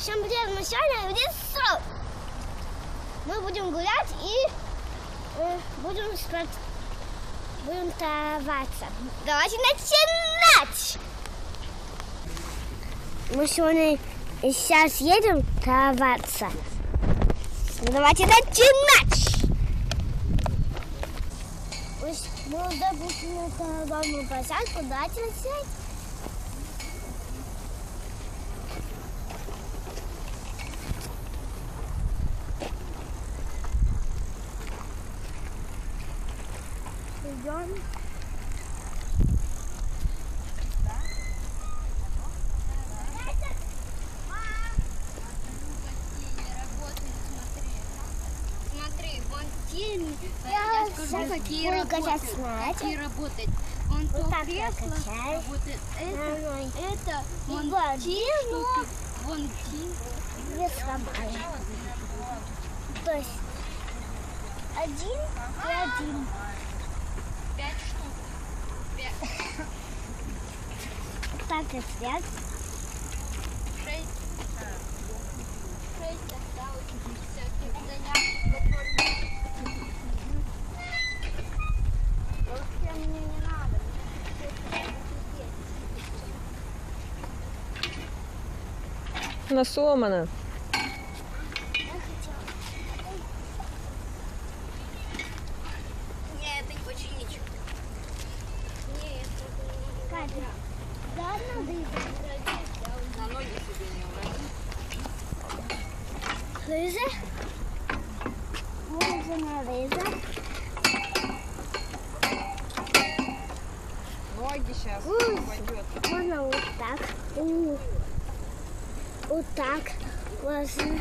Всем привет, мы сегодня в лесу. Мы будем гулять и будем товаться. Давайте начинать! Мы сегодня сейчас едем товаться. Давайте начинать! Мы уже пришли на товарную площадку. Давайте начинать. Идем. Смотри, вон те, Я скажу, какие работают. Он Вот то так кресло качаешь. работает, это, вон вот те штуки, вон те. Две сломали. То есть один и один. 5 штук. 5, Так и свет. 6. 6 осталось всяких занятий. Вообще мне не надо. Она сломана. Не, это не починить. Нет, это Катя, да, надо на ноги себе не уронить. лыжи. Можно на лыжах. Ноги сейчас Ой. пойдет. Можно вот так. Вот так. Можно.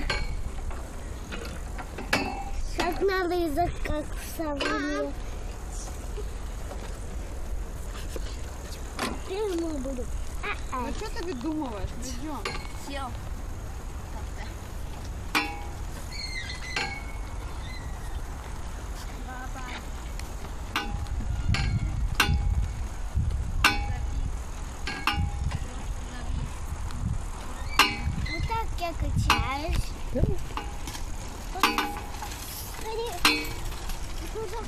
Как на лыжах, как в саване. Прямо буду. Ну что ты выдумываешь? Идем. Сел. Вот так я качаюсь. Да. Смотри. Куда?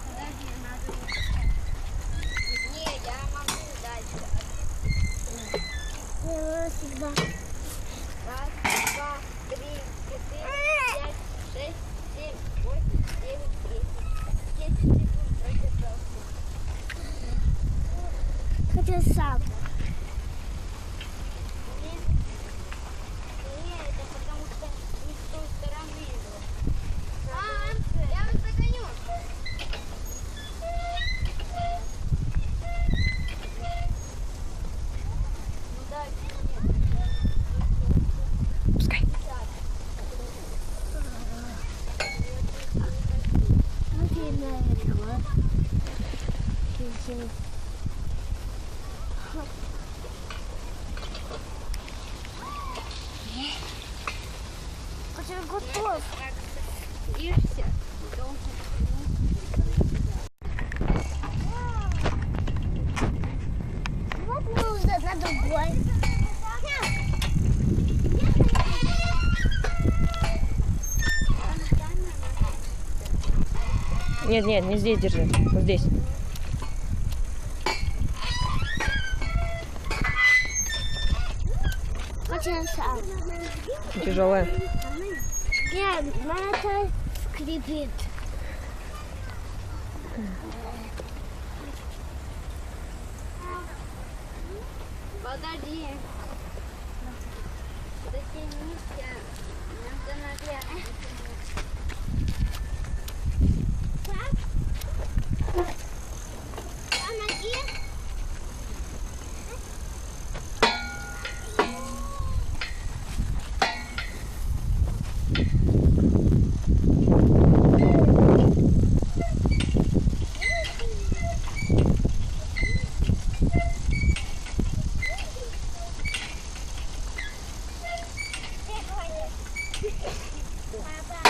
Подожди, надо не, я могу дальше. Я всегда. 1, 2, 3, 4, 5, 6, 7, 8, 9, 10. 10 секунд продержался. Хотя сам. Не, это потому что не с той стороны его. Я вас догоню. Ну дальше нет. Пускай. Окей, наверное. Чуть-чуть. Хотя готов. Так, садишься, должен Вот мы уже на другой. Нет, нет, не здесь держи. Вот здесь. Хотя сам. Тяжелая. Нет, это скрипит. Подожди. Дотянись. Надо наверх. Папа.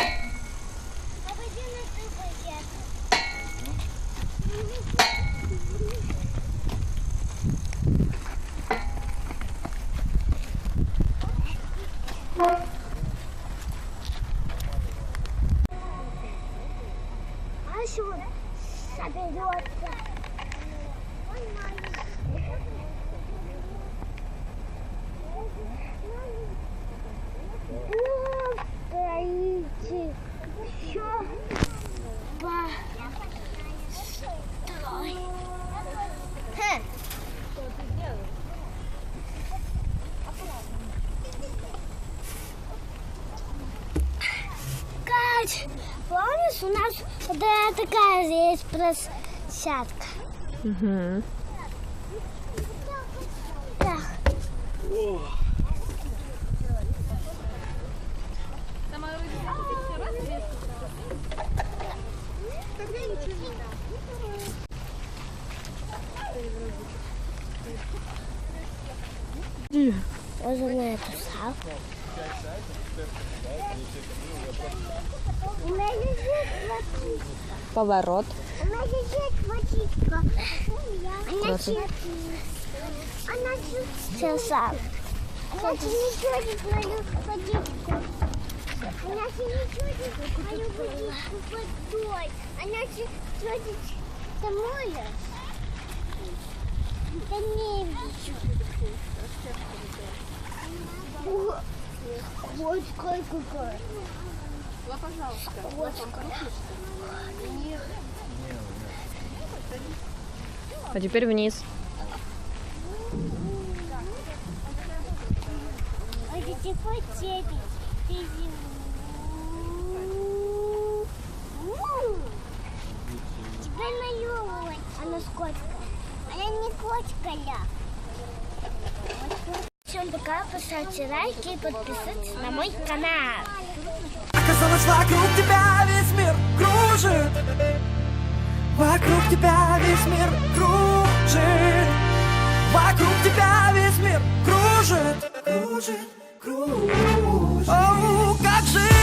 Вот, помнишь, у нас вот такая есть площадка. Угу. Так. Тоже на эту ставку. У меня лежит водичка. Поворот. У меня лежит водичка. Она Красиво. сейчас. Она не мою водичку. Она не мою водичку водой. Она чудит домой. Да не вижу. Вот какая. Пожалуйста. Вот. А теперь вниз. А где потепить? Теперь мою. Она сколько? Она не кочка. Всем пока, поставьте лайки и подписывайтесь на мой канал. Оказалось, вокруг тебя весь мир кружит. Вокруг тебя весь мир кружит. Вокруг тебя весь мир кружит. Кружит, кружит. О, как же